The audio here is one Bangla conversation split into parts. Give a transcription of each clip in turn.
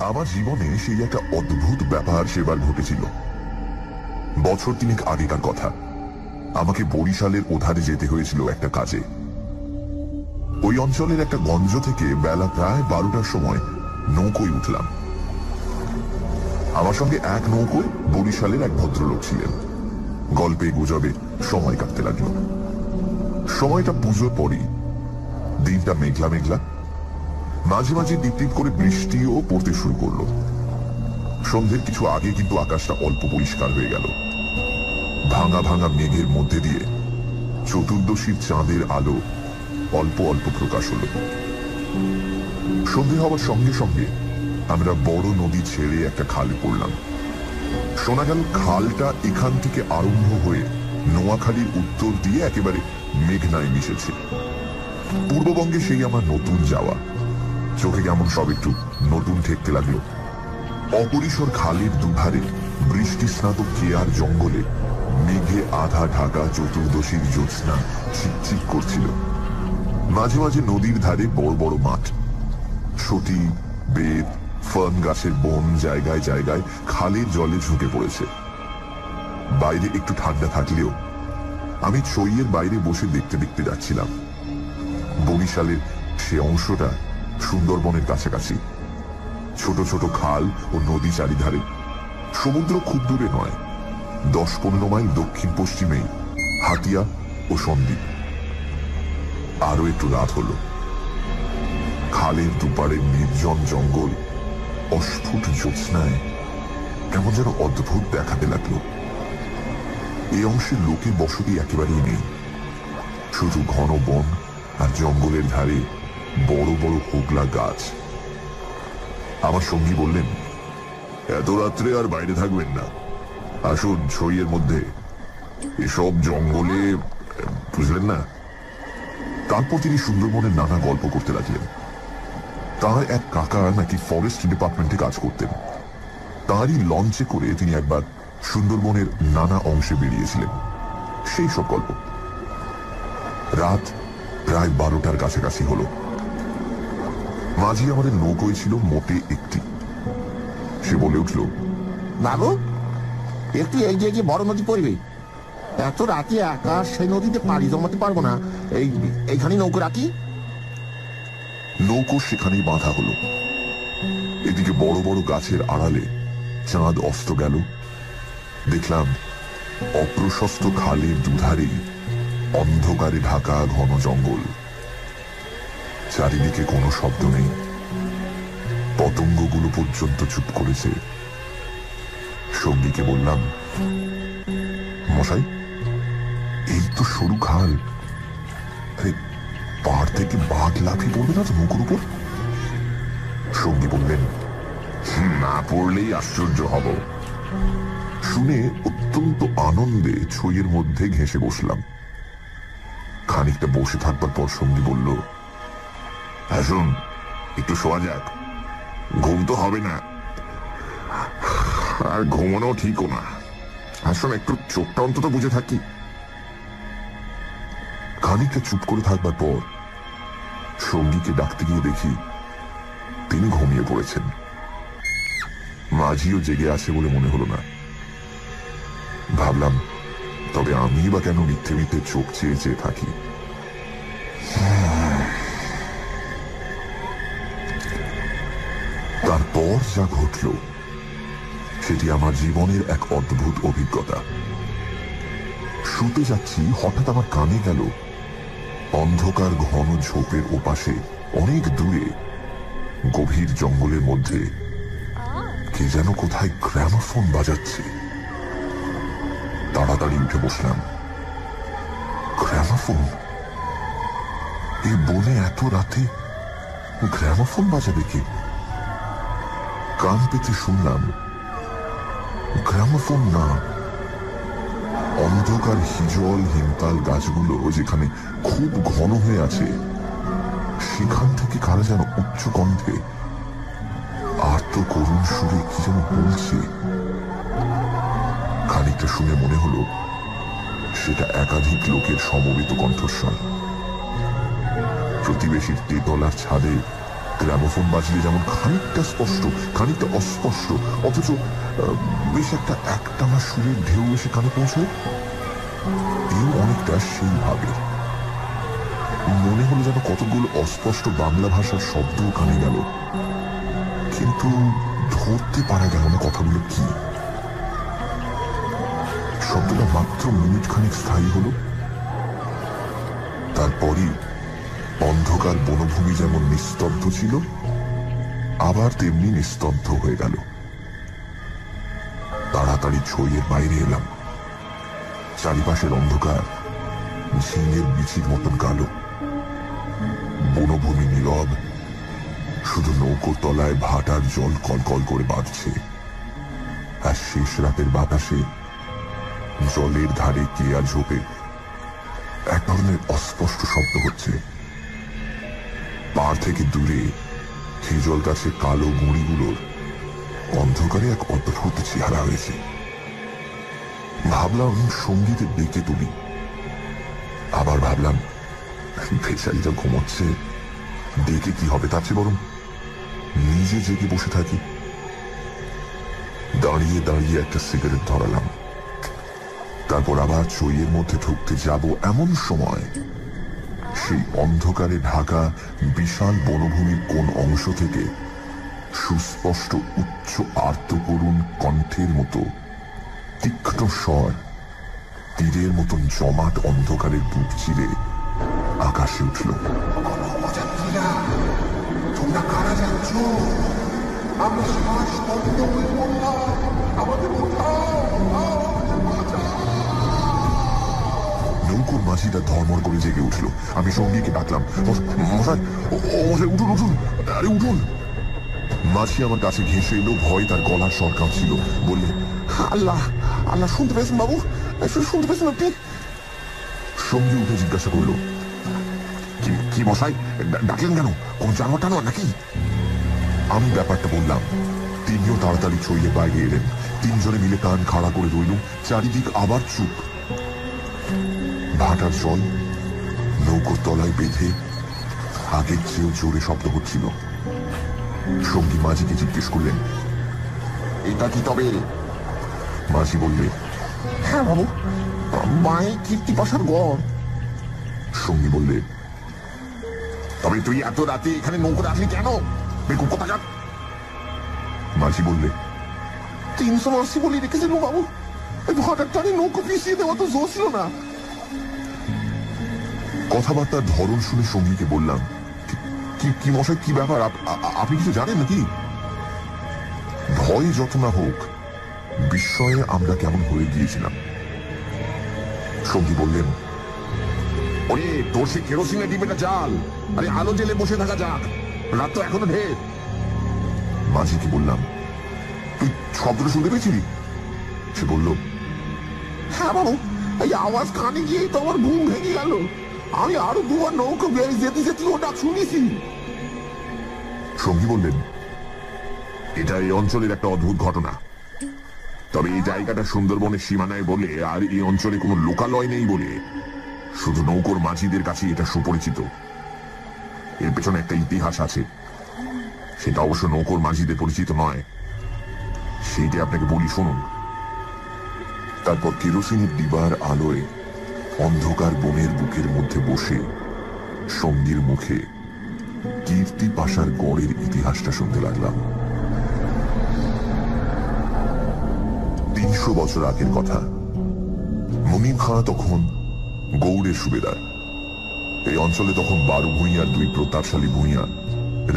আমার জীবনে সেই একটা অদ্ভুত ব্যাপার সেবার ঘটেছিল। বছর 3 আগেকার কথা। আমাকে বরিশালের ওধারে যেতে হয়েছিল একটা কাজে। ওই অঞ্চলের একটা গঞ্জ থেকে বেলা প্রায় 12টার সময় নৌকোয় উঠলাম। আমার সঙ্গে এক নৌকোয় বরিশালের এক ভদ্রলোক ছিলেন। গল্পে গুজবে সময় কাটতে লাগল। সময়টা পুজোর পরই। দিনটা মেঘলা মেঘলা, মাঝে মাঝে টিপ করে বৃষ্টিও পড়তে শুরু করলো। সন্ধ্যের কিছু আগে কিন্তু আকাশটা অল্প পরিষ্কার হয়ে গেল। ভাঙা ভাঙা মেঘের মধ্যে দিয়ে চতুর্দশীর চাঁদের আলো অল্প অল্প প্রকাশ হল। সন্ধে হওয়ার সঙ্গে সঙ্গে আমরা বড় নদী ছেড়ে একটা খালে পড়লাম। শোনা গেল খালটা এখান থেকে আরম্ভ হয়ে নোয়াখালীর উত্তর দিয়ে একেবারে মেঘনায় মিশেছে। পূর্ববঙ্গে সেই আমার নতুন যাওয়া। চোখে কেমন সব একটু নতুন ঠেকতে লাগলো। অপরিসর খালের দুধারে বৃষ্টি স্নাত কেয়ার জঙ্গলে মেঘে আধা ঢাকা চতুর্দশীর জ্যোৎস্না চিকচিক করছিল। মাঝে মাঝে নদীর ধারে বড় বড় মাঠ, সটি, বেত, ফার্ন গাছের বন জায়গায় জায়গায় খালের জলে ঝুঁকে পড়েছে। বাইরে একটু ঠান্ডা থাকলেও আমি চইয়ের বাইরে বসে দেখতে দেখতে যাচ্ছিলাম। বরিশালের সে অংশটা সুন্দরবনের কাছাকাছি। ছোট ছোট খাল ও নদী চারিধারে। সমুদ্র খুব দূরে নয়, 10-15 মাইল দক্ষিণ পশ্চিমেই হাতিয়া ও সন্দ্বীপ। আরো একটু রাত হলো। খালের দুপারে নির্জন জঙ্গল অস্ফুট জ্যোৎস্নায় কেমন যেন অদ্ভুত দেখাতে লাগলো। এই অংশের লোকের বসতি একেবারেই নেই। শুধু ঘন বন আর জঙ্গলের ধারে বড় বড় হোগলা গাছ। আমার সঙ্গী বললেন, এত রাত্রে আর বাইরে থাকবেন না, আসুন ছইয়ের মধ্যে, এসব জঙ্গলে, বুঝলেন না। তারপর তিনি সুন্দরবনের নানা গল্প করতে লাগলেন। তাঁর এক কাকা নাকি ফরেস্ট ডিপার্টমেন্টে কাজ করতেন। তাঁরই লঞ্চে করে তিনি একবার সুন্দরবনের নানা অংশে বেরিয়েছিলেন। সেই সব গল্প। রাত প্রায় 12টার কাছাকাছি হলো। মাঝি আমাদের নৌকোয় ছিল মোটে একটি। সে বলে উঠল, বাবু, একটু এগিয়ে গিয়ে বড় নদী পড়বে। এত রাতে একা সেই নদীতে পাড়ি জমাতে পারবো না, এইখানে নৌকো রাখি। নৌকো সেখানেই বাঁধা হলো। এদিকে বড় বড় গাছের আড়ালে চাঁদ অস্ত গেল। দেখলাম অপ্রশস্ত খালের দুধারেই অন্ধকারে ঢাকা ঘন জঙ্গল। চারিদিকে কোনো শব্দ নেই। পতঙ্গগুলো পর্যন্ত চুপ করেছে। সঙ্গীকে বললাম, মশাই, এই তো সরু খাল, পাহাড় থেকে বাঘ লাফিয়ে পড়বে না তো নৌকোর উপর? সঙ্গী বললেন, না পড়লেই আশ্চর্য হব। শুনে অত্যন্ত আনন্দে ছইয়ের মধ্যে ঘেঁষে বসলাম। খানিকটা বসে থাকবার পর সঙ্গী বলল, আসুন একটু শোয়া যাক, ঘুম তো হবে না, আর ঘুমানো ঠিকও না। আসুন একটু চোখটা অন্তত বুঝে থাকি। খানিকটা চুপ করে থাকবার পর সঙ্গীকে ডাকতে গিয়ে দেখি তিনি ঘুমিয়ে পড়েছেন। মাঝিও জেগে আছে বলে মনে হলো না। ভাবলাম, তবে আমি বা কেন মিথ্যে মিথ্যে চোখ চেয়ে চেয়ে থাকি। তারপর যা ঘটল সেটি আমার জীবনের এক অদ্ভুত অভিজ্ঞতা। শুতে যাচ্ছি, হঠাৎ আমার কানে গেল অন্ধকার ঘন ঝোপের ওপাশে অনেক দূরে গভীর জঙ্গলের মধ্যে কে যেন কোথায় গ্রামোফোন বাজাচ্ছে। তাড়াতাড়ি উঠে বসলাম। গ্রামোফোন? এই বনে এত রাতে গ্রামোফোন বাজাবে কে? কান পেতে শুনলাম, গ্রামোফোন না, অন্ধকার হিজল হিমতাল গাছগুলো যেখানে খুব ঘন হয়ে আছে সেখান থেকে কারা যেন উচ্চ কণ্ঠে আর্ত করুণ সুরে কি যেন বলছে। খানিকটা শুনে মনে হলো সেটা একাধিক লোকের সমবেত কণ্ঠস্বর। প্রতিবেশীর তেতলার ছাদে গ্রামোফোন বাজলে যেমন খানিকটা স্পষ্ট খানিকটা অস্পষ্ট, অথচ বেশ একটা একটানা সুরের ঢেউ এসে কানে পৌঁছয়, এও অনেকটা সেইভাবে। মনে হলো যেন কতগুলো অস্পষ্ট বাংলা ভাষার শব্দও কানে গেল, কিন্তু ধরতে পারা গেল না কথাগুলো কি। শব্দটা মাত্র মিনিট খানিক স্থায়ী হলো, তারপরই অন্ধকার বনভূমি যেমন নিস্তব্ধ ছিল, আবার তেমনি নিস্তব্ধ হয়ে গেল। তাড়াতাড়ি ছইয়ের বাইরে এলাম। চারিপাশের অন্ধকার ঝিঙের বিচির মতন কালো, বনভূমি নীরব, শুধু নৌকোর তলায় ভাটার জল কলকল করে বাঁধছে, আর শেষ রাতের বাতাসে জলের ধারে কেয়া ঝোপে এক ধরনের অস্পষ্ট শব্দ হচ্ছে। পার থেকে দূরে খেজল গাছের কালো গুঁড়িগুলোর অন্ধকারে এক অদ্ভুত চেহারা হয়েছে। ভাবলাম সঙ্গীতে ডেকে তুলি, আবার ভাবলাম বেচারিটা ঘুমোচ্ছে, ডেকে কি হবে, তার চেয়ে বরং নিজে জেগে বসে থাকি। দাঁড়িয়ে দাঁড়িয়ে একটা সিগারেট ধরালাম, তারপর আবার চইয়ের মধ্যে ঢুকতে যাব এমন সময় সেই অন্ধকারে ঢাকা বিশাল বনভূমির কোন অংশ থেকে সুস্পষ্ট উচ্চ আর্ত করুণ কণ্ঠের মতো তীক্ষ্ণ স্বর তীরের মতন জমাট অন্ধকারের বুক চিরে আকাশে উঠল। তোমরা কারা যাচ্ছ? আমরা শ্বাস বন্ধ হয়ে পড়লাম, আমাদের নৌকোর মাঝিটা ধর্মর করে জেগে উঠল। আমি সঙ্গীকে ডাকলাম, মশাই উঠুন উঠুন, আরে উঠুন। মাঝি আমার কাছে ঘেঁষে এলো, ভয় তার গলার স্বর কাঁপছিল। বললে, আল্লাহ আল্লাহ, শুনতে পেয়েছেন বাবু? শুনতে পেয়েছেন আপনি? সঙ্গী উঠে জিজ্ঞাসা করলো, কি মশাই, ডাকলেন কেন? কোন জানোয়ার টানোয়ার নাকি? আমি ব্যাপারটা বললাম। তিনিও তাড়াতাড়ি ছইয়ে বাইরে এলেন। তিনজনে মিলে কান খাড়া করে রইল। চারিদিক আবার চুপ। ভাটার জল নৌকোর তলায় বেঁধে আগের চেয়েও জোরে শব্দ হচ্ছিল। সঙ্গী মাঝিকে জিজ্ঞেস করলেন, এটা কি তবে? মাঝি বললে, হ্যাঁ বাবু, মায়ের কীর্তি পাশার গড়। সঙ্গী বললে, তবে তুই এত রাতে এখানে নৌকো রাখলি কেন? বেকুব কোথাকার। মাঝি বললে, 380 বলি রেখেছিল বাবু, ভাটার টানে নৌকো পিছিয়ে দেওয়া তো জোর ছিল না। কথাবার্তার ধরন শুনে সঙ্গীকে বললাম, কি মশাই, কি ব্যাপার, আপনি কিছু জানেন নাকি? ভয় যত না হোক, বিস্ময়ে আমরা কেমন হয়ে গিয়েছিলাম। সঙ্গী বললেন, ওরে তোর সে কেরোসিনের ডিবেটা জাল, আরে আলো জেলে বসে থাকা যাক, রাত তো এখনো ঢের। মাঝিকে বললাম, তুই শব্দটা শুনতে পেয়েছিলি? সে বলল, হ্যাঁ বাবু, এই আওয়াজ কানে গিয়েই তো আমার ঘুম ভেঙে গেল। আমি আরো দুবার নৌকো বেয়ে যেতে যেতে ও ডাক শুনেছি। সঙ্গী বললেন, এটা এই অঞ্চলের একটা অদ্ভুত ঘটনা। তবে এই জায়গাটা সুন্দরবনের সীমানায় বলে আর এই অঞ্চলে কোনো লোকালয় নেই বলে শুধু নৌকোর মাঝিদের কাছে এটা সুপরিচিত। এর পেছনে একটা ইতিহাস আছে, সেটা অবশ্য নৌকোর মাঝিদের পরিচিত নয়। সেইটা আপনাকে বলি, শুনুন। তারপর কেরোসিনের ডিবার আলোয় অন্ধকার বনের বুকের মধ্যে বসে সঙ্গীর মুখে কীর্তি পাশার গড়ের ইতিহাসটা শুনতে লাগলাম। 300 বছর আগের কথা। মুনিম খাঁ তখন গৌড়ের সুবেদার। এই অঞ্চলে তখন 12 ভূঁইয়ার 2 প্রতাপশালী ভূঁইয়া,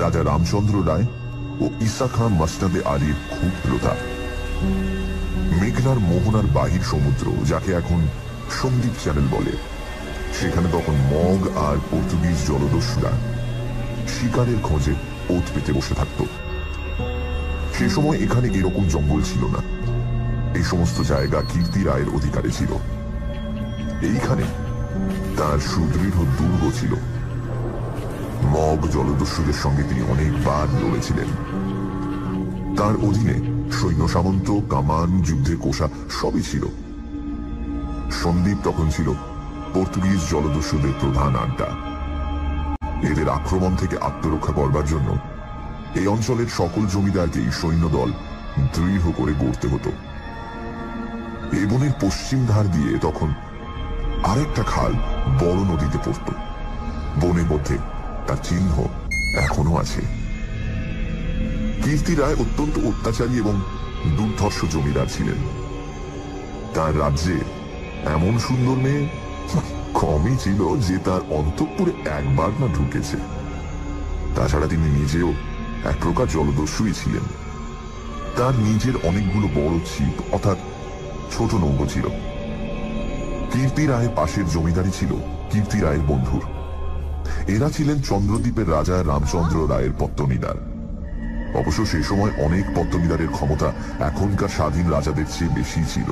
রাজা রামচন্দ্র রায় ও ঈসা খাঁ মসনদে আলীর খুব প্রতাপ। মেঘনার মোহনার বাহির সমুদ্র, যাকে এখন সন্দ্বীপ চ্যানেল বলে, সেখানে তখন মগ আর পর্তুগিজ জলদস্যুরা শিকারের খোঁজে ওত পেতে বসে থাকত। সে সময় এখানে এরকম জঙ্গল ছিল না। এই সমস্ত জায়গা কীর্তি রায়ের অধিকারে ছিল। এইখানে তার সুদৃঢ় দুর্গ ছিল। মগ জলদস্যুদের সঙ্গে তিনি অনেকবার লড়েছিলেন। তার অধীনে সৈন্য সামন্ত, কামান, যুদ্ধের কোষা সবই ছিল। সন্দ্বীপ তখন ছিল পর্তুগিজ জলদস্যুদের প্রধান আড্ডা। এদের আক্রমণ থেকে আত্মরক্ষা করবার জন্য এই অঞ্চলের সকল জমিদারকেই সৈন্যদল দৃঢ় করে গড়তে হতো। এই বনের পশ্চিম ধার দিয়ে তখন আরেকটা খাল বড় নদীতে পড়ত। বনের মধ্যে তার চিহ্ন এখনো আছে। কীর্তি রায় অত্যন্ত অত্যাচারী এবং দুর্ধর্ষ জমিদার ছিলেন। তার রাজ্যে এমন সুন্দর মেয়ে কমই ছিল যে তার অন্তঃপুরে একবার না ঢুকেছে। তাছাড়া তিনি নিজেও এক প্রকার জলদস্যুই ছিলেন। তার নিজের অনেকগুলো বড় ছিপ অর্থাৎ ছোট নৌকো ছিল। কীর্তি রায়ের পাশের জমিদারি ছিল কীর্তি রায়ের বন্ধুর। এরা ছিলেন চন্দ্রদ্বীপের রাজা রামচন্দ্র রায়ের পত্তনিদার। অবশ্য সেই সময় অনেক পত্তনিদারের ক্ষমতা এখনকার স্বাধীন রাজাদের চেয়ে বেশি ছিল।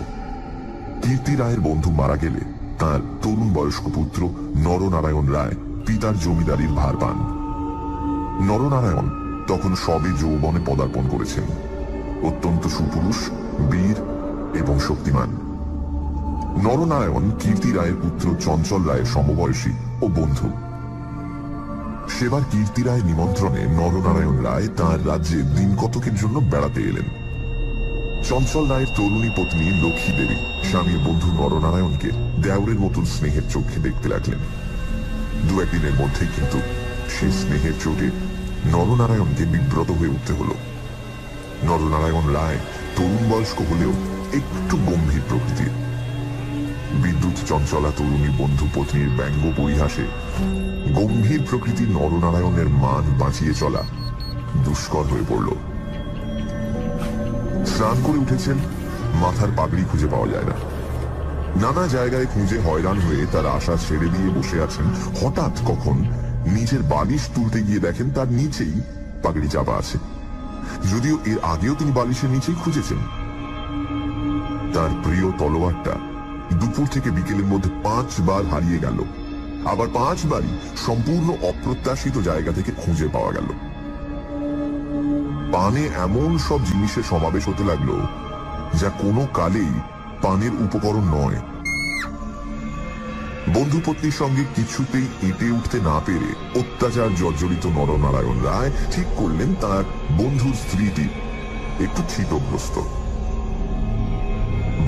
কীর্তি রায়ের বন্ধু মারা গেলে তার তরুণ বয়স্ক পুত্র নরনারায়ণ রায় পিতার জমিদারির ভার পান। নরনারায়ণ তখন সবে যৌবনে পদার্পণ করেছেন। অত্যন্ত সুপুরুষ, বীর এবং শক্তিমান। নরনারায়ণ কীর্তি রায়ের পুত্র চঞ্চল রায়ের সমবয়সী ও বন্ধু। সেবার কীর্তি রায়ের নিমন্ত্রণে নরনারায়ণ রায় তাঁর রাজ্যে দিন কতকের জন্য বেড়াতে এলেন। চঞ্চল রায়ের তরুণী পত্নী লক্ষ্মী দেবী স্বামীর বন্ধু নরনারায়ণকে দেওরের মতন স্নেহের চোখে দেখতে লাগলেন। দু একদিনের মধ্যেই কিন্তু সেই স্নেহের চোটে নরনারায়ণকে বিব্রত হয়ে উঠতে হল। নরনারায়ণ রায় তরুণ বয়স্ক হলেও একটু গম্ভীর প্রকৃতির। বিদ্যুৎ চঞ্চলা তরুণী বন্ধু পত্নীর ব্যঙ্গ পরিহাসে গম্ভীর প্রকৃতির নরনারায়ণের মান বাঁচিয়ে চলা দুষ্কর হয়ে পড়ল। স্নান করে উঠেছেন, মাথার পাগড়ি খুঁজে পাওয়া যায় না। নানা জায়গায় খুঁজে হয়রান হয়ে তার আশা ছেড়ে দিয়ে বসে আছেন। হঠাৎ কখন নিজের বালিশ তুলতে গিয়ে দেখেন তার নিচেই পাগড়ি চাপা আছে। যদিও এর আগেও তিনি বালিশের নিচেই খুঁজেছেন। তার প্রিয় তলোয়ারটা দুপুর থেকে বিকেলের মধ্যে 5 বার হারিয়ে গেল। আবার 5 বারই সম্পূর্ণ অপ্রত্যাশিত জায়গা থেকে খুঁজে পাওয়া গেল। পানে এমন সব জিনিসের সমাবেশ হতে লাগলো যা কোনো কালেই পানের উপকরণ নয়। বন্ধু পত্নীর সঙ্গে কিছুতেই এঁটে উঠতে না পেরে অত্যাচার জর্জরিত নরনারায়ণ রায় ঠিক করলেন তার বন্ধুর স্ত্রীটি একটু ছিটগ্রস্ত।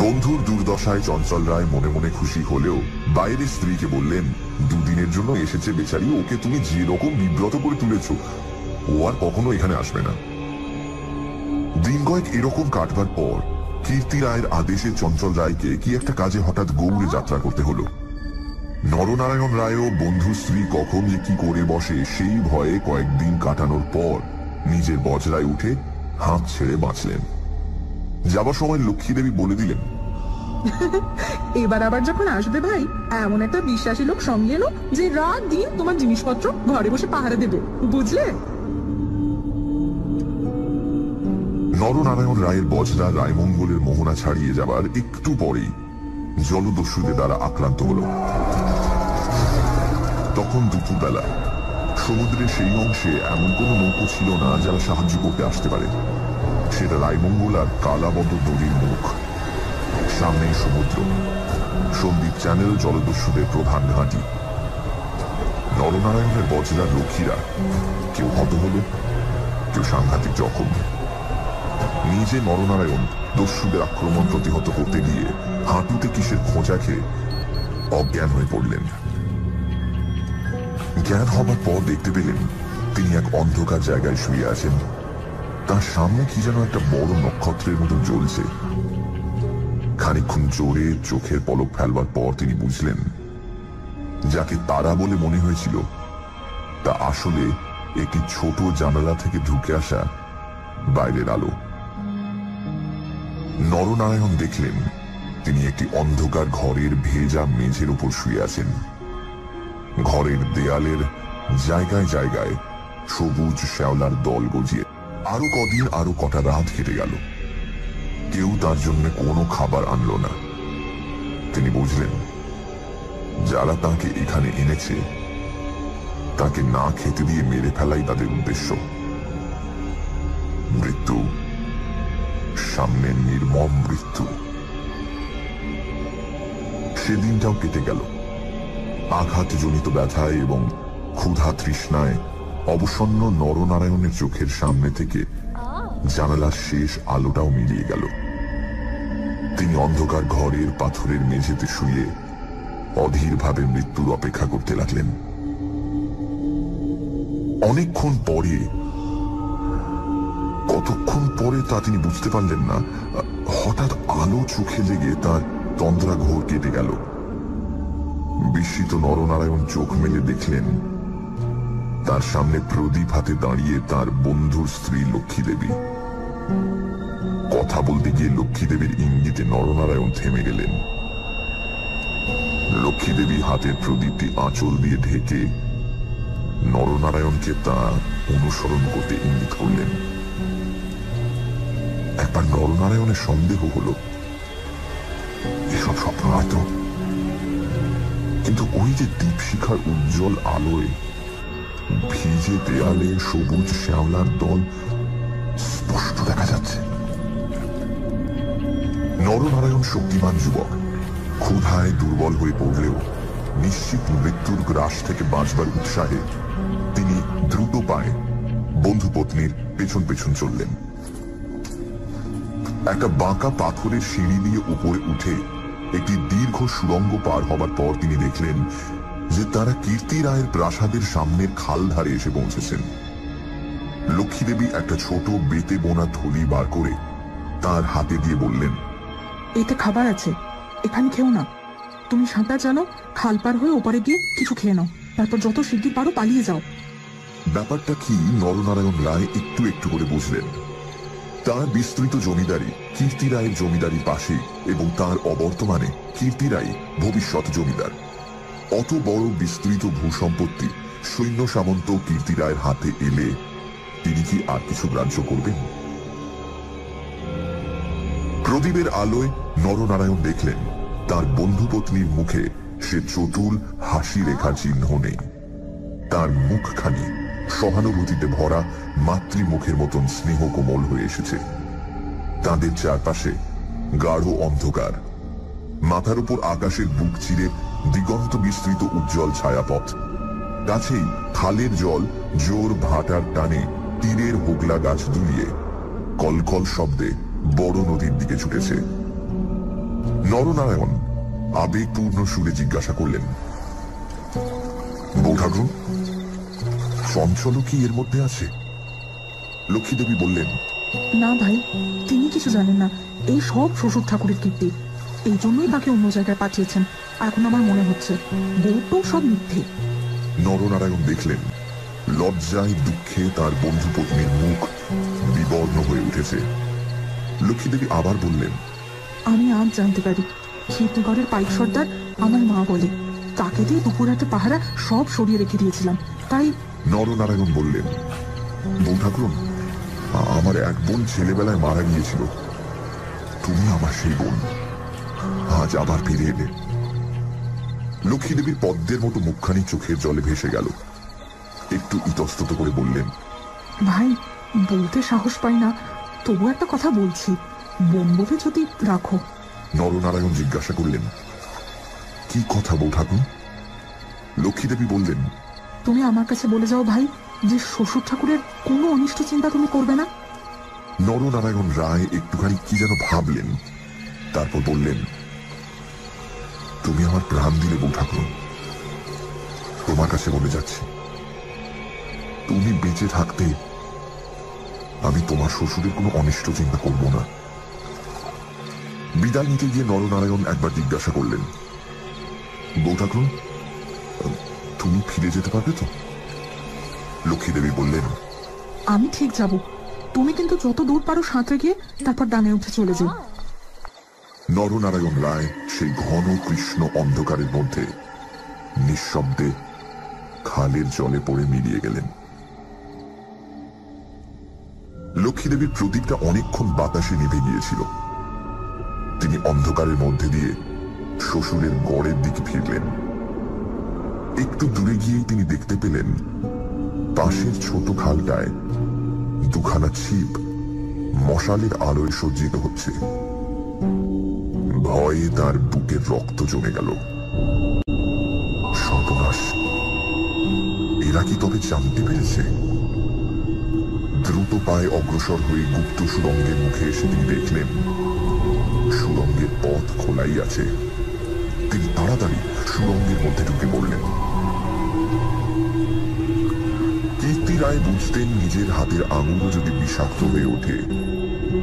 বন্ধুর দুর্দশায় চঞ্চল রায় মনে মনে খুশি হলেও বাইরের স্ত্রীকে বললেন, 2 দিনের জন্য এসেছে বেচারি, ওকে তুমি যে রকম বিব্রত করে তুলেছ ও আর কখনো এখানে আসবে না। দিন কয়েক এরকম কাটবার পর কীর্তি রায়ের আদেশে চঞ্চল রায়কে কি একটা কাজে হঠাৎ গৌড়ে যাত্রা করতে হলো। নরনারায়ণ রায়ও বন্ধু স্ত্রী কখন যে কি করে বসে সেই ভয়ে কয়েকদিন কাটানোর পর নিজের বজরায় উঠে হাত ছেড়ে বাঁচলেন। যাবার সময় লক্ষ্মী দেবী বলে দিলেন, এবার আবার যখন আসবে ভাই, এমন একটা বিশ্বাসী লোক সঙ্গে এলো যে রাত দিন তোমার জিনিসপত্র ঘরে বসে পাহারা দেবে, বুঝলে? নরনারায়ণ রায়ের বজরা রায়মঙ্গলের মোহনা ছাড়িয়ে যাবার একটু পরেই জলদস্যুদের দ্বারা আক্রান্ত হল। তখন দুপুরবেলা সমুদ্রের সেই অংশে এমন কোনো নৌকো ছিল না যারা সাহায্য করতে আসতে পারে। সেটা রায়মঙ্গল আর কালাবদ নদীর মুখ। সামনেই সমুদ্র। সন্দ্বীপ চ্যানেল জলদস্যুদের প্রধান ঘাঁটি। নরনারায়ণের বজরার লক্ষ্মীরা কেউ হত হল, কেউ সাংঘাতিক জখম। নিজে নরনারায়ণ দস্যুদের আক্রমণ প্রতিহত করতে গিয়ে হাঁটুতে কিসের খোঁচা খেয়ে অজ্ঞান হয়ে পড়লেন। জ্ঞান হবার পর দেখতে পেলেন তিনি এক অন্ধকার জায়গায় শুয়ে আছেন। তার সামনে কি যেন একটা বড় নক্ষত্রের মতো জ্বলছে। খানিকক্ষণ জোরে চোখের পলক ফেলবার পর তিনি বুঝলেন যাকে তারা বলে মনে হয়েছিল তা আসলে একটি ছোট জানালা থেকে ঢুকে আসা বাইরের আলো। নরনারায়ণ দেখলেন তিনি একটি অন্ধকার ঘরের ভেজা মেঝের উপর শুয়ে আছেন। ঘরের দেয়ালের জায়গায় জায়গায় সবুজ শ্যাওলার দল গজিয়ে। আরো কদিন, আরো কটা রাত কেটে গেল। কেউ তার জন্য কোনো খাবার আনলো না। তিনি বুঝলেন যারা তাকে এখানে এনেছে তাকে না খেতে দিয়ে মেরে ফেলাই তাদের উদ্দেশ্য। মৃত্যু, সামনে নির্মম মৃত্যু। সেদিনটাও কেটে গেল। আঘাতজনিত ব্যথায় এবং ক্ষুধা তৃষ্ণায় অবসন্ন নরনারায়ণের চোখের সামনে থেকে জানালার শেষ আলোটাও মিলিয়ে গেল। তিনি অন্ধকার ঘরের পাথরের মেঝেতে শুয়ে অধীরভাবে মৃত্যুর অপেক্ষা করতে লাগলেন। অনেকক্ষণ পরে, কতক্ষণ পরে তা তিনি বুঝতে পারলেন না, হঠাৎ আলো চোখে লেগে তার তন্দ্রা ঘোর কেটে গেল। বিস্মিত নরনারায়ণ চোখ মেলে দেখলেন তার সামনে প্রদীপ হাতে দাঁড়িয়ে তার বন্ধুর স্ত্রী লক্ষ্মী দেবী। কথা বলতে গিয়ে লক্ষ্মী দেবীর ইঙ্গিতে নরনারায়ণ থেমে গেলেন। লক্ষ্মী দেবী হাতের প্রদীপটি আঁচল দিয়ে ঢেকে নরনারায়ণকে তা অনুসরণ করতে ইঙ্গিত করলেন। একবার নরনারায়ণের সন্দেহ হলো এসব স্বপ্ন হয়তো, কিন্তু ওই যে দীপশিখার উজ্জ্বল আলোয় ভিজে দেয়ালে সবুজ শ্যাওলার দল স্পষ্ট দেখা যাচ্ছে। নরনারায়ণ শক্তিমান যুবক, ক্ষুধায় দুর্বল হয়ে পড়লেও নিশ্চিত মৃত্যুর গ্রাস থেকে বাঁচবার উৎসাহে তিনি দ্রুত পায়ে বন্ধু পত্নীর পেছন পেছন চললেন। একটা বাঁকা পাথরের সিঁড়ি দিয়ে উপরে উঠে একটি দীর্ঘ সুড়ঙ্গ পার হবার পর তিনি দেখলেন যে তারা কীর্তি রায়ের প্রাসাদের সামনের খাল ধারে এসে পৌঁছেছেন। লক্ষ্মী দেবী একটা ছোট বেতে বোনা থলি বার করে তার হাতে দিয়ে বললেন, এতে খাবার আছে, এখানে খেও না। তুমি সাঁতার জানো, খাল পার হয়ে ওপারে গিয়ে কিছু খেয়ে নাও, তারপর যত শিগগির পারো পালিয়ে যাও। ব্যাপারটা কি নরনারায়ণ রায় একটু একটু করে বুঝলেন। তার বিস্তৃত জমিদারি কীর্তি রায়ের জমিদারির পাশে, এবং তার অবর্তমানে কীর্তি রায় ভবিষ্যৎ জমিদার। অত বড় বিস্তৃত ভূসম্পত্তি সৈন্য সামন্ত কীর্তি রায়ের হাতে এলে তিনি কি আর কিছু গ্রাহ্য করবেন? প্রদীপের আলোয় নরনারায়ণ দেখলেন তার বন্ধু পত্নীর মুখে সে চতুল হাসি রেখার চিহ্ন নেই। তার মুখখানি সহানুভূতিতে ভরা মাতৃমুখের মতন স্নেহ কোমল হয়ে এসেছে। তাদের চারপাশে গাঢ় অন্ধকার, মাথার উপর আকাশের বুক চিরে দিগন্ত বিস্তৃত উজ্জ্বল ছায়াপথ। কাছেই খালের জল জোর ভাটার টানে তীরের হোগলা গাছ দুলিয়ে কলকল শব্দে বড় নদীর দিকে ছুটেছে। নরনারায়ণ আবেগপূর্ণ সুরে জিজ্ঞাসা করলেন, বৌঠাকুর, চঞ্চল কি এর মধ্যে আছে? লক্ষ্মী দেবী বললেন, না ভাই, তিনি কিছু জানেন না। এই সব শ্বশুর ঠাকুরের কীর্তি, এই জন্যই তাকে অন্য জায়গায় পাঠিয়েছেন। এখন আমার মনে হচ্ছে বউটাও সব মিথ্যে। নরনারায়ণ দেখলেন লজ্জায় দুঃখে তার বন্ধু পত্নীর মুখ বিবর্ণ হয়ে উঠেছে। লক্ষ্মী দেবী আবার বললেন, আমি আজ জানতে পারি কীর্তিগড়ের পাইক সর্দার আমার মা বলে, তাকে দিয়ে দুপুর একটা পাহারা সব সরিয়ে রেখে দিয়েছিলাম। তাই নরনারায়ণ বললেন, বৌঠাকুর, আমার এক বোন ছেলেবেলায় মারা গিয়েছিল, তুমি আমার সেই বোন, আজ আবার ফিরে এলে। লক্ষ্মী দেবীর পদ্মের মতো মুখখানি চোখের জলে ভেসে গেল। একটু ইতস্তত করে বললেন, ভাই, বলতে সাহস পাই না, তবু একটা কথা বলছি, বোন বলে যদি রাখো। নরনারায়ণ জিজ্ঞাসা করলেন, কি কথা বৌঠাকুর? লক্ষ্মী দেবী বললেন, তুমি আমার কাছে বলে যাও ভাই যে শ্বশুর ঠাকুরের কোনো অনিষ্ট চিন্তা তুমি করবে না। নরনারায়ণ রায় একটুখানি কি যেন ভাবলেন, তারপর বললেন, তুমি আমার প্রাণ দিলে বৌঠাকুর, তোমার কাছে বলে যাচ্ছি, তুমি বেঁচে থাকতে আমি তোমার শ্বশুরের কোনো অনিষ্ট চিন্তা করব না। বিদায় নিতে গিয়ে নরনারায়ণ একবার জিজ্ঞাসা করলেন, বৌঠাকুর, তুমি ফিরে যেতে পারবে তো? লক্ষ্মী দেবী বললেন, আমি ঠিক যাব, তুমি কিন্তু যত দূর পারো সাঁতরে গিয়ে তারপর ডাঙে উঠে চলে যাও। নরনারায়ণ রায় সেই ঘন কৃষ্ণ অন্ধকারের মধ্যে নিঃশব্দে খালের জলে পড়ে মিলিয়ে গেলেন। লক্ষ্মী দেবীর প্রদীপটা অনেকক্ষণ বাতাসে নিভে গিয়েছিল। তিনি অন্ধকারের মধ্যে দিয়ে শ্বশুরের গড়ের দিকে ফিরলেন। একটু দূরে গিয়েই তিনি দেখতে পেলেন পাশের ছোট খালটায় দুখানা ছিপ মশালের আলোয় সজ্জিত হচ্ছে। ভয়ে তার বুকের রক্ত জমে গেল। সর্বনাশ, এ এরা কি তবে জানতে পেরেছে? দ্রুত পায়ে অগ্রসর হয়ে গুপ্ত সুড়ঙ্গের মুখে এসে তিনি দেখলেন সুড়ঙ্গের পথ খোলাই আছে। তিনি তাড়াতাড়ি সুড়ঙ্গের মধ্যে ঢুকে পড়লেন। কীর্তি রায় বুঝতেন নিজের হাতের আঙুলও যদি বিষাক্ত হয়ে ওঠে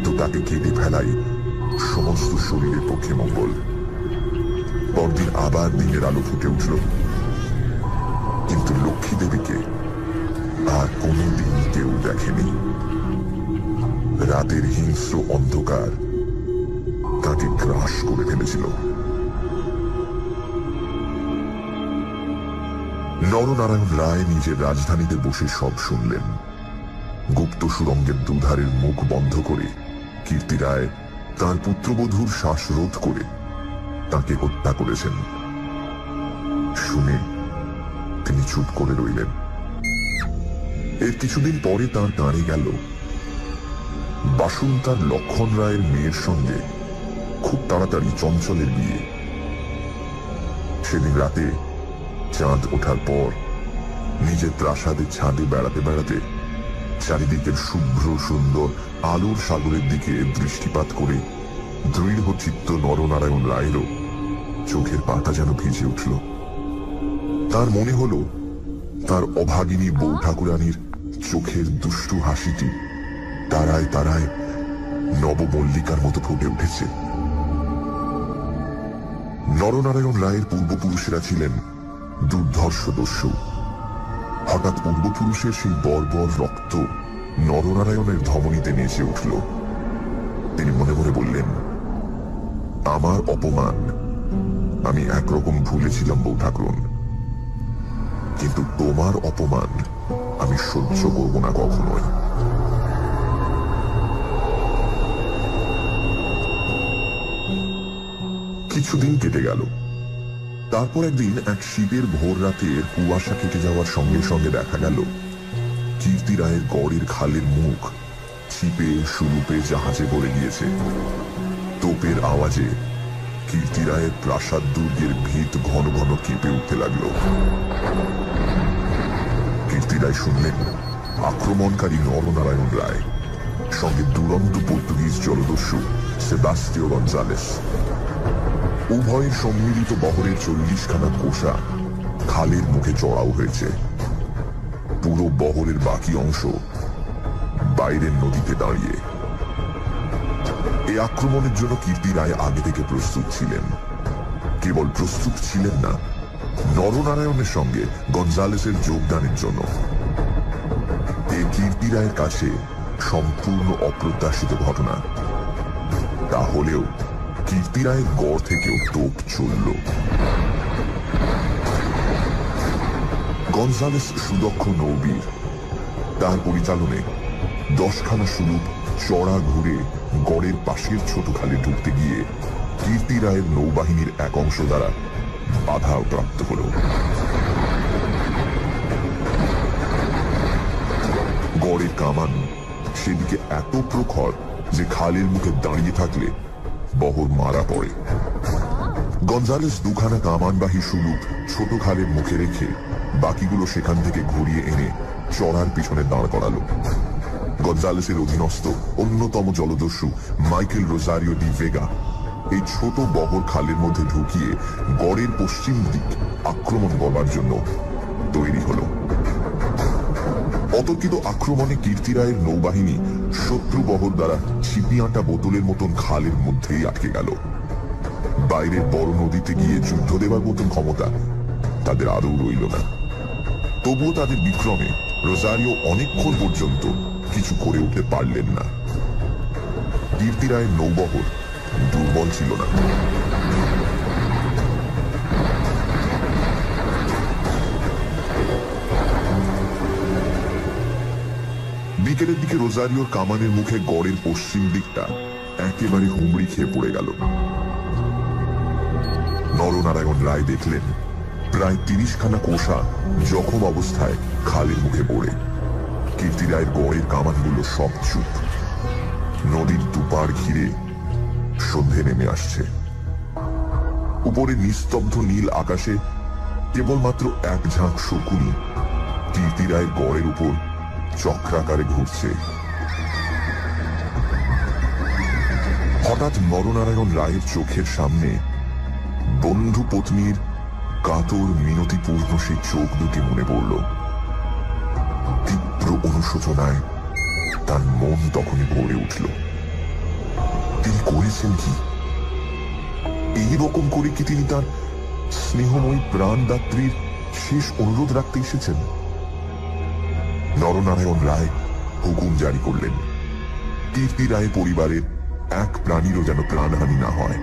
তো তাকে কেটে ফেলাই সমস্ত শরীরের পক্ষে মঙ্গল। পরদিন আবার দিনের আলো ফুটে উঠল, কিন্তু লক্ষ্মী দেবীকে আর কোনদিন কেউ দেখেনি। রাতের হিংস্র অন্ধকার তাকে গ্রাস করে ফেলেছিল। নরনারায়ণ রায় নিজের রাজধানীতে বসে সব শুনলেন। গুপ্ত সুড়ঙ্গের দুধারের মুখ বন্ধ করে কীর্তি রায় তাঁর পুত্রবধূর শ্বাসরোধ করে তাকে হত্যা করেছেন। শুনে তিনি চুপ করে রইলেন। এর কিছুদিন পরে তাঁর কানে গেল বাসুন তার লক্ষণ রায়ের মেয়ের সঙ্গে খুব তাড়াতাড়ি চঞ্চলের বিয়ে। সেদিন রাতে চাঁদ ওঠার পর নিজের প্রাসাদের ছাদে বেড়াতে বেড়াতে চারিদিকের শুভ্র সুন্দর আলোর সাগরের দিকে দৃষ্টিপাত করে দৃঢ় চিত্ত নরনারায়ণ রায়েরও চোখের পাতা যেন ভিজে উঠল। তার মনে হল তার অভাগিনী বউ ঠাকুরানীর চোখের দুষ্টু হাসিটি তারায় তারায় নবমল্লিকার মতো ফুটে উঠেছে। নরনারায়ণ রায়ের পূর্বপুরুষেরা ছিলেন দুর্ধর্ষ দস্যু। হঠাৎ পূর্বপুরুষের সেই বর্বর রক্ত নরনারায়ণের ধমনীতে নেচে উঠল। তিনি মনে মনে বললেন, আমার অপমান আমি একরকম ভুলেছিলাম বউ ঠাকুরন, কিন্তু তোমার অপমান আমি সহ্য করব না কখনোই। কিছুদিন কেটে গেল। তারপর একদিন এক শীতের ভোর রাতের কুয়াশা কেটে যাওয়ার সঙ্গে সঙ্গে দেখা গেল কীর্তি রায়ের গড়ের খালের মুখ ছিপে সুরূপে জাহাজে ভরে গিয়েছে। তোপের আওয়াজে কীর্তি রায়ের প্রাসাদ দুর্গের ভিত ঘন ঘন কেঁপে উঠতে লাগল। কীর্তি রায় শুনলেন আক্রমণকারী নরনারায়ণ রায়, সঙ্গে দুরন্ত পর্তুগিজ জলদস্যু সেবাস্টিও গঞ্জালেস। উভয়ের সম্মিলিত বহরের 40খানা কোষা খালের মুখে চড়াও হয়েছে। পুরো বহরের বাকি অংশ বাইরের নদীতে দাঁড়িয়ে। এই আক্রমণের জন্য কীর্তি রায় আগে থেকে প্রস্তুত ছিলেন। কেবল প্রস্তুত ছিলেন না, নরনারায়ণের সঙ্গে গঞ্জালেসের যোগদানের জন্য। এই কীর্তি রায়ের কাছে সম্পূর্ণ অপ্রত্যাশিত ঘটনা। তাহলেও কীর্তি রায়ের গড় থেকেও তোপ চলল। গঞ্জালেস সুদক্ষ নৌবীর। তার পরিচালনে 10খানা সুরূপ চড়া ঘুরে গড়ের পাশের ছোট খালে ঢুকতে গিয়ে কীর্তি রায়ের নৌবাহিনীর এক অংশ দ্বারা বাধা প্রাপ্ত হল। গড়ের কামান সেদিকে এত প্রখর যে খালের মুখে দাঁড়িয়ে থাকলে বহর মারা পড়ে। গঞ্জালেস 2খানা কামানবাহী সুরূপ ছোট খালের মুখে রেখে বাকিগুলো সেখান থেকে ঘুরিয়ে এনে চড়ার পিছনে দাঁড় করালো। গঞ্জালেসের অধীনস্থ অন্যতম জলদস্যু মাইকেল রোজারিও ডি ভেগা এই ছোট বহর খালের মধ্যে ঢুকিয়ে গড়ের পশ্চিম দিক আক্রমণ করবার জন্য তৈরি হল। অতর্কিত আক্রমণে কীর্তি রায়ের নৌবাহিনী শত্রু বহর দ্বারা ছিপিয়াঁটা বোতলের মতন খালের মধ্যেই আটকে গেল। বাইরের বড় নদীতে গিয়ে যুদ্ধ দেবার মতন ক্ষমতা তাদের আদৌ রইল না। তবুও তাদের বিক্রমে রোজারিও অনেকক্ষণ পর্যন্ত কিছু করে উঠতে পারলেন না। কীর্তি রায়ের নৌবহর দুর্বল ছিল না। বিকেলের দিকে রোজারিওর কামানের মুখে গড়ের পশ্চিম দিকটা একেবারে হুমড়ি খেয়ে পড়ে গেল। নরনারায়ণ রায় দেখলেন প্রায় 30খানা কোষা জখম অবস্থায় খালের মুখে পড়ে। কীর্তি রায়ের গড়ের কামানগুলো সব চুপ। নদীর দুপার ঘিরে সন্ধে নেমে আসছে। উপরে নিস্তব্ধ নীল আকাশে কেবলমাত্র এক ঝাঁক শকুনি কীর্তি রায়ের গড়ের উপর চক্রাকারে ঘুরছে। হঠাৎ নরনারায়ণ রায়ের চোখের সামনে বন্ধু পত্নীর কাতর মিনতিপূর্ণ সেই চোখ দুটি মনে পড়ল। তীব্র অনুশোচনায় তার মন তখনই ভরে উঠল। তিনি করেছেন কি? এইরকম করে কি তিনি তার স্নেহময়ী প্রাণদাত্রীর শেষ অনুরোধ রাখতে এসেছেন? নরনারায়ণ রায় হুকুম জারি করলেন, কীর্তি রায় পরিবারের এক প্রাণীরও যেন প্রাণহানি না হয়।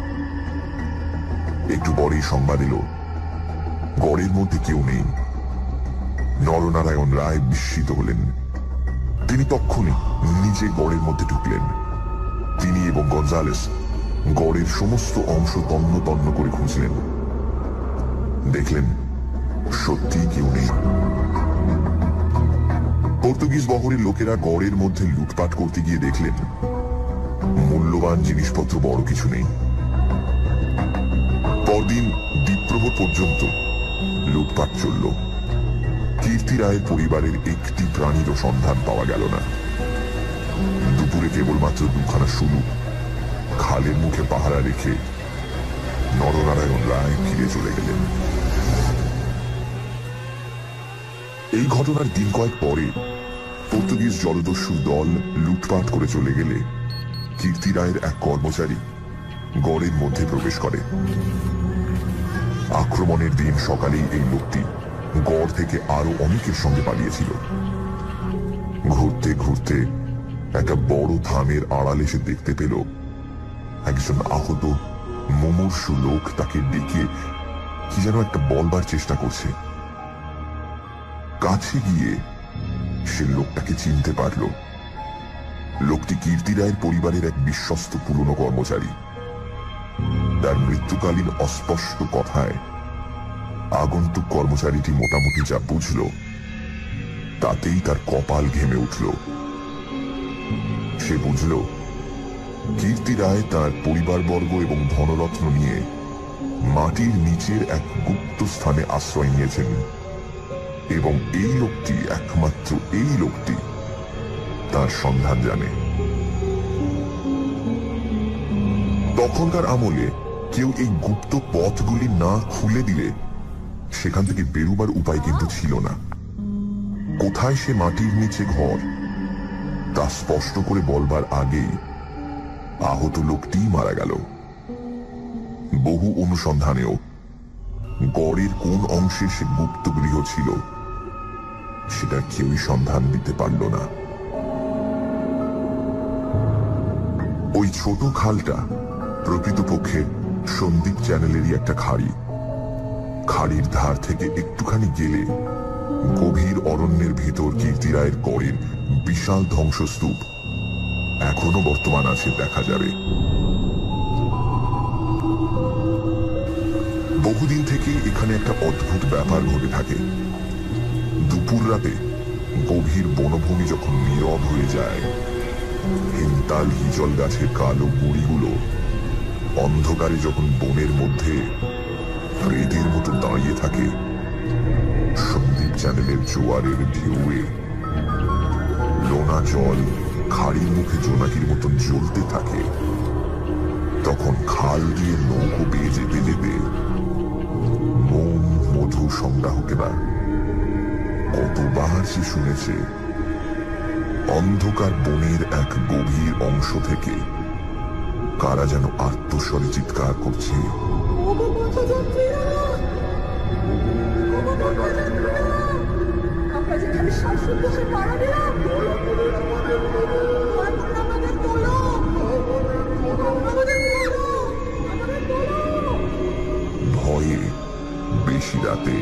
একটু পরেই সংবাদ এলো, গড়ের মধ্যে কেউ নেই। নরনারায়ণ রায় বিস্মিত হলেন। তিনি তক্ষুনি নিজে গড়ের মধ্যে ঢুকলেন। তিনি এবং গঞ্জালেস গড়ের সমস্ত অংশ তন্ন তন্ন করে খুঁজলেন। দেখলেন সত্যি কেউ নেই। পর্তুগিজ বহরের লোকেরা গড়ের মধ্যে লুটপাট করতে গিয়ে দেখলেন মূল্যবান জিনিসপত্র বড় কিছু নেই। পরদিন দ্বীপ্রহর পর্যন্ত লুটপাট চলল। কীর্তি রায়ের পরিবারের একটি প্রাণীরও সন্ধান পাওয়া গেল না। দুপুরে কেবলমাত্র দুখানা শুলু খালের মুখে পাহারা রেখে নরনারায়ণ রায় ফিরে চলে গেলেন। এই ঘটনার দিন কয়েক পরে পর্তুগিজ জলদস্যুর দল লুটপাট করে চলে গেলে কীর্তি রায়ের এক কর্মচারী গড়ের মধ্যে প্রবেশ করে। আক্রমণের দিন সকালেই এই লোকটি গড় থেকে আরো অনেকের সঙ্গে পালিয়েছিল। ঘুরতে ঘুরতে একটা বড় থামের আড়াল এসে দেখতে পেল একজন আহত মুমূর্ষু লোক তাকে ডেকে কি যেন একটা বলবার চেষ্টা করছে। কাছে গিয়ে সে লোকটাকে চিনতে পারল। লোকটি কীর্তি রায়ের পরিবারের এক বিশ্বস্ত পুরনো কর্মচারী। তার মৃত্যুকালীন অস্পষ্ট কথায় আগন্তুক কর্মচারীটি মোটামুটি যা বুঝল তাতেই তার কপাল ঘেমে উঠল। সে বুঝল কীর্তি রায় তার পরিবারবর্গ এবং ধনরত্ন নিয়ে মাটির নিচের এক গুপ্ত স্থানে আশ্রয় নিয়েছেন এবং এই লোকটি, একমাত্র এই লোকটি তার সন্ধান জানে। তখনকার আমলে কেউ এই গুপ্ত পথগুলি না খুলে দিলে সেখান থেকে বেরুবার উপায় কিন্তু ছিল না। কোথায় সে মাটির নিচে ঘর তা স্পষ্ট করে বলবার আগেই আহত লোকটি মারা গেল। বহু অনুসন্ধানেও গড়ের কোন অংশে সে গুপ্ত গৃহ ছিল সেটা কেউই সন্ধান দিতে পারল না। ওই ছোট খালটা প্রকৃতপক্ষে সন্দীপ চ্যানেলেরই একটা খাড়ি। খাড়ির ধার থেকে একটুখানি গেলে গভীর অরণ্যের ভিতর কীর্তি রায়ের গড়ের বিশাল ধ্বংসস্তূপ এখনো বর্তমান আছে, দেখা যাবে। বহুদিন থেকে এখানে একটা অদ্ভুত ব্যাপার ঘটে থাকে। দুপুর রাতে গভীর বনভূমি যখন নীরব হয়ে যায়, হিমতাল হিজল গাছের কালো গুড়িগুলো অন্ধকারে যখন বনের মধ্যে প্রেতের মতো দাঁড়িয়ে থাকে, সন্দীপ চ্যানেলের জোয়ারের ঢেউয়ে লোনা জল খাড়ির মুখে জোনাকির মতন জ্বলতে থাকে, তখন খাল দিয়ে নৌকো বেয়ে যেতে যেতে মোম মধু সংগ্রাহকেরা কতবার সে শুনেছে অন্ধকার বনের এক গভীর অংশ থেকে কারা যেন আর্তস্বরে চিৎকার করছে, ভয়ে বেশি রাতে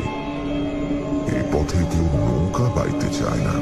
এ পথে কেউ নৌকা বাইতে চায় না।